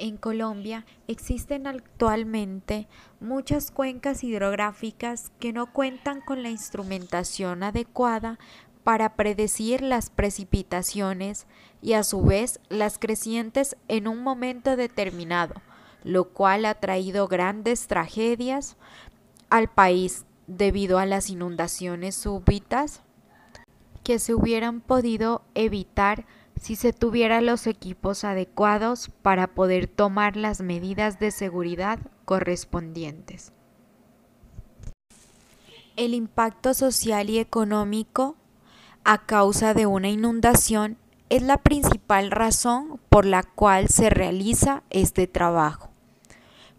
En Colombia existen actualmente muchas cuencas hidrográficas que no cuentan con la instrumentación adecuada para predecir las precipitaciones y a su vez las crecientes en un momento determinado, lo cual ha traído grandes tragedias al país debido a las inundaciones súbitas que se hubieran podido evitar si se tuviera los equipos adecuados para poder tomar las medidas de seguridad correspondientes. El impacto social y económico a causa de una inundación es la principal razón por la cual se realiza este trabajo,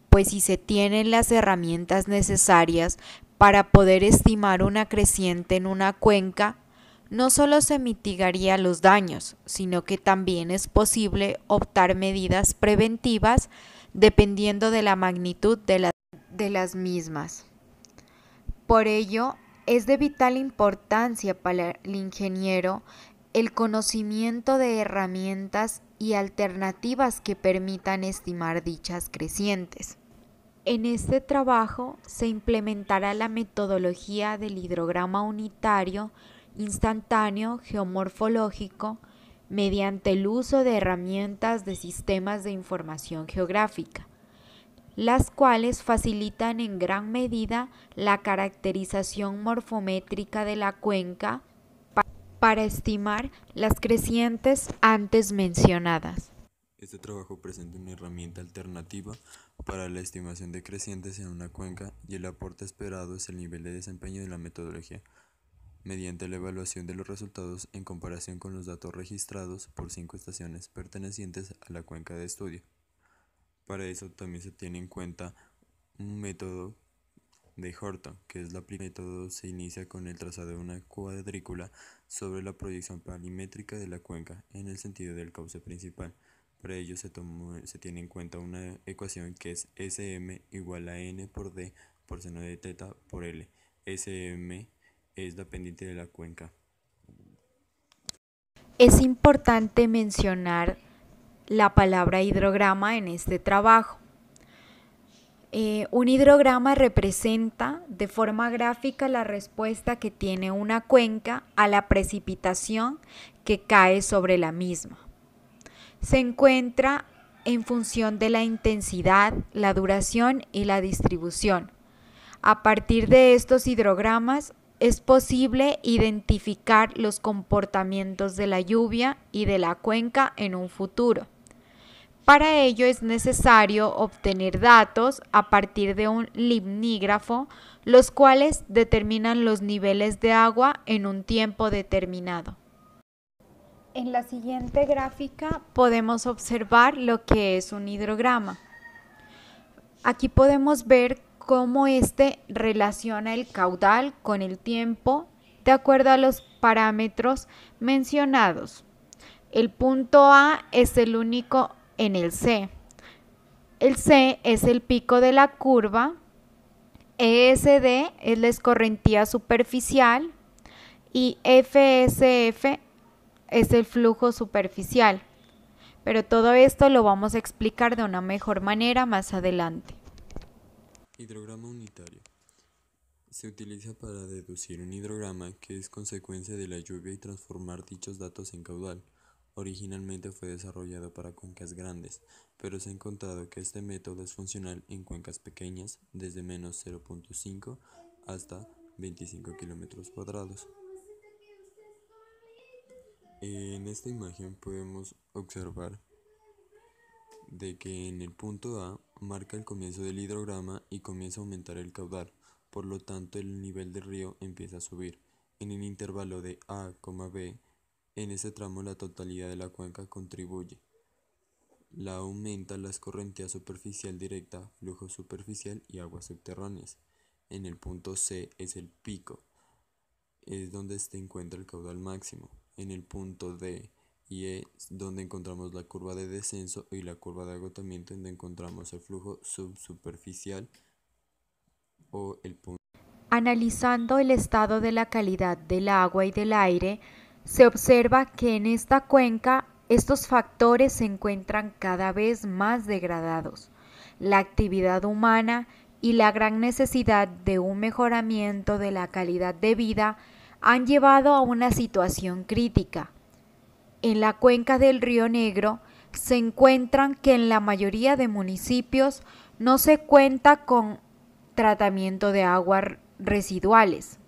pues si se tienen las herramientas necesarias para poder estimar una creciente en una cuenca, no solo se mitigaría los daños, sino que también es posible optar medidas preventivas dependiendo de la magnitud de las mismas. Por ello, es de vital importancia para el ingeniero el conocimiento de herramientas y alternativas que permitan estimar dichas crecientes. En este trabajo se implementará la metodología del hidrograma unitario instantáneo geomorfológico mediante el uso de herramientas de sistemas de información geográfica, las cuales facilitan en gran medida la caracterización morfométrica de la cuenca para estimar las crecientes antes mencionadas. Este trabajo presenta una herramienta alternativa para la estimación de crecientes en una cuenca y el aporte esperado es el nivel de desempeño de la metodología, mediante la evaluación de los resultados en comparación con los datos registrados por 5 estaciones pertenecientes a la cuenca de estudio. Para eso también se tiene en cuenta un método de Horton, que es la método se inicia con el trazado de una cuadrícula sobre la proyección parimétrica de la cuenca en el sentido del cauce principal. Para ello se tiene en cuenta una ecuación que es SM igual a N por D por seno de teta por L. SM es la pendiente de la cuenca. Es importante mencionar la palabra hidrograma en este trabajo. Un hidrograma representa de forma gráfica la respuesta que tiene una cuenca a la precipitación que cae sobre la misma. Se encuentra en función de la intensidad, la duración y la distribución. A partir de estos hidrogramas es posible identificar los comportamientos de la lluvia y de la cuenca en un futuro. Para ello es necesario obtener datos a partir de un limnígrafo, los cuales determinan los niveles de agua en un tiempo determinado. En la siguiente gráfica podemos observar lo que es un hidrograma. Aquí podemos ver cómo este relaciona el caudal con el tiempo de acuerdo a los parámetros mencionados. El punto A es el único en el C. El C es el pico de la curva, ESD es la escorrentía superficial y FSF es el flujo superficial. Pero todo esto lo vamos a explicar de una mejor manera más adelante. Hidrograma unitario. Se utiliza para deducir un hidrograma que es consecuencia de la lluvia y transformar dichos datos en caudal. Originalmente fue desarrollado para cuencas grandes, pero se ha encontrado que este método es funcional en cuencas pequeñas, desde menos 0.5 hasta 25 km². En esta imagen podemos observar de que en el punto A marca el comienzo del hidrograma y comienza a aumentar el caudal, por lo tanto el nivel del río empieza a subir. En el intervalo de A, B, en ese tramo la totalidad de la cuenca contribuye. La aumenta la escorrentía superficial directa, flujo superficial y aguas subterráneas. En el punto C es el pico, es donde se encuentra el caudal máximo. En el punto D y E donde encontramos la curva de descenso y la curva de agotamiento donde encontramos el flujo subsuperficial o el punto. Analizando el estado de la calidad del agua y del aire, se observa que en esta cuenca estos factores se encuentran cada vez más degradados. La actividad humana y la gran necesidad de un mejoramiento de la calidad de vida han llevado a una situación crítica. En la cuenca del Río Negro se encuentran que en la mayoría de municipios no se cuenta con tratamiento de aguas residuales.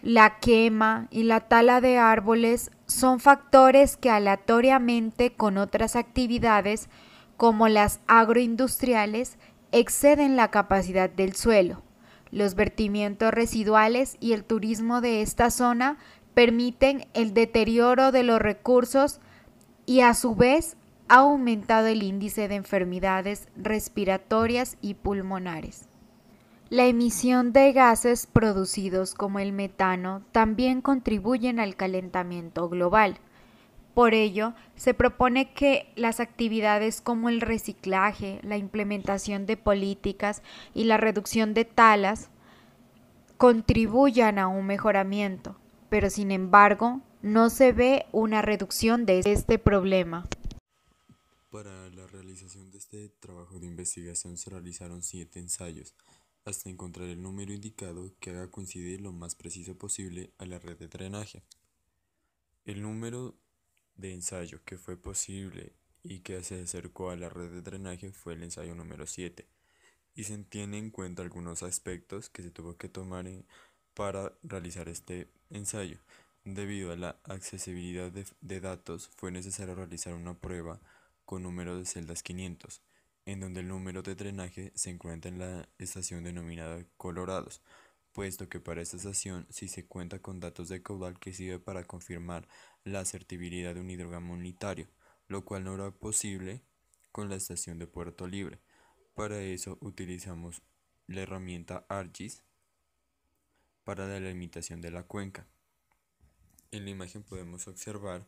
La quema y la tala de árboles son factores que aleatoriamente con otras actividades como las agroindustriales exceden la capacidad del suelo. Los vertimientos residuales y el turismo de esta zona permiten el deterioro de los recursos y a su vez ha aumentado el índice de enfermedades respiratorias y pulmonares. La emisión de gases producidos como el metano también contribuyen al calentamiento global. Por ello, se propone que las actividades como el reciclaje, la implementación de políticas y la reducción de talas contribuyan a un mejoramiento, pero sin embargo, no se ve una reducción de este problema. Para la realización de este trabajo de investigación se realizaron 7 ensayos, hasta encontrar el número indicado que haga coincidir lo más preciso posible a la red de drenaje. El número de ensayo que fue posible y que se acercó a la red de drenaje fue el ensayo número 7, y se tiene en cuenta algunos aspectos que se tuvo que tomar para realizar este ensayo. Debido a la accesibilidad de datos, fue necesario realizar una prueba con número de celdas 500, en donde el número de drenaje se encuentra en la estación denominada Colorados, puesto que para esta estación sí se cuenta con datos de caudal que sirve para confirmar la asertibilidad de un hidrograma unitario, lo cual no era posible con la estación de Puerto Libre. Para eso utilizamos la herramienta ArcGIS para la delimitación de la cuenca. En la imagen podemos observar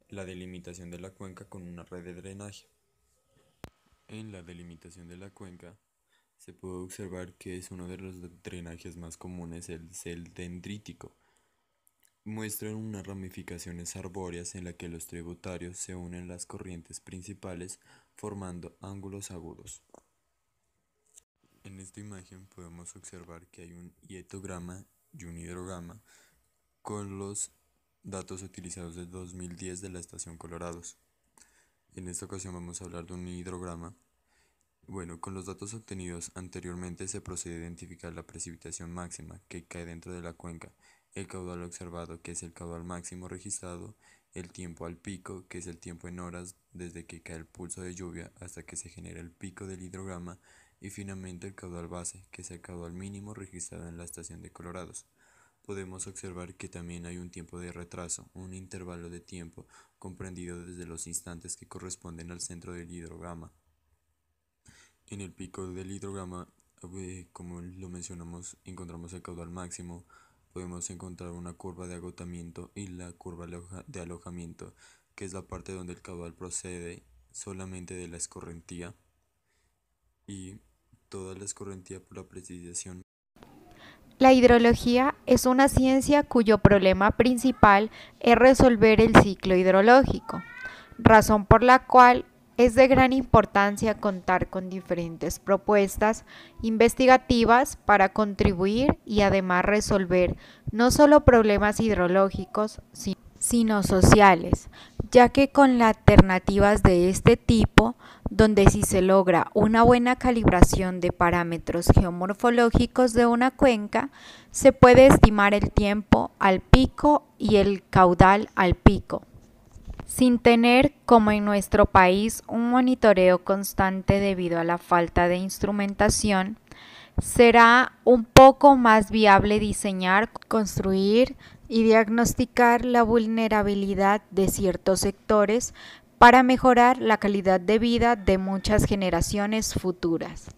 la delimitación de la cuenca con una red de drenaje. En la delimitación de la cuenca se puede observar que es uno de los drenajes más comunes, el dendrítico. Muestran unas ramificaciones arbóreas en la que los tributarios se unen las corrientes principales formando ángulos agudos. En esta imagen podemos observar que hay un hietograma y un hidrograma con los datos utilizados del 2010 de la estación Colorados. En esta ocasión vamos a hablar de un hidrograma. Bueno, con los datos obtenidos anteriormente se procede a identificar la precipitación máxima que cae dentro de la cuenca, el caudal observado que es el caudal máximo registrado, el tiempo al pico que es el tiempo en horas desde que cae el pulso de lluvia hasta que se genera el pico del hidrograma y finalmente el caudal base que es el caudal mínimo registrado en la estación de Colorados. Podemos observar que también hay un tiempo de retraso, un intervalo de tiempo comprendido desde los instantes que corresponden al centro del hidrograma. En el pico del hidrograma, como lo mencionamos, encontramos el caudal máximo, podemos encontrar una curva de agotamiento y la curva de alojamiento, que es la parte donde el caudal procede solamente de la escorrentía y toda la escorrentía por la precipitación. La hidrología es una ciencia cuyo problema principal es resolver el ciclo hidrológico, razón por la cual es de gran importancia contar con diferentes propuestas investigativas para contribuir y además resolver no solo problemas hidrológicos, sino sociales, ya que con las alternativas de este tipo, donde si se logra una buena calibración de parámetros geomorfológicos de una cuenca, se puede estimar el tiempo al pico y el caudal al pico. Sin tener, como en nuestro país, un monitoreo constante debido a la falta de instrumentación, será un poco más viable diseñar, construir y diagnosticar la vulnerabilidad de ciertos sectores para mejorar la calidad de vida de muchas generaciones futuras.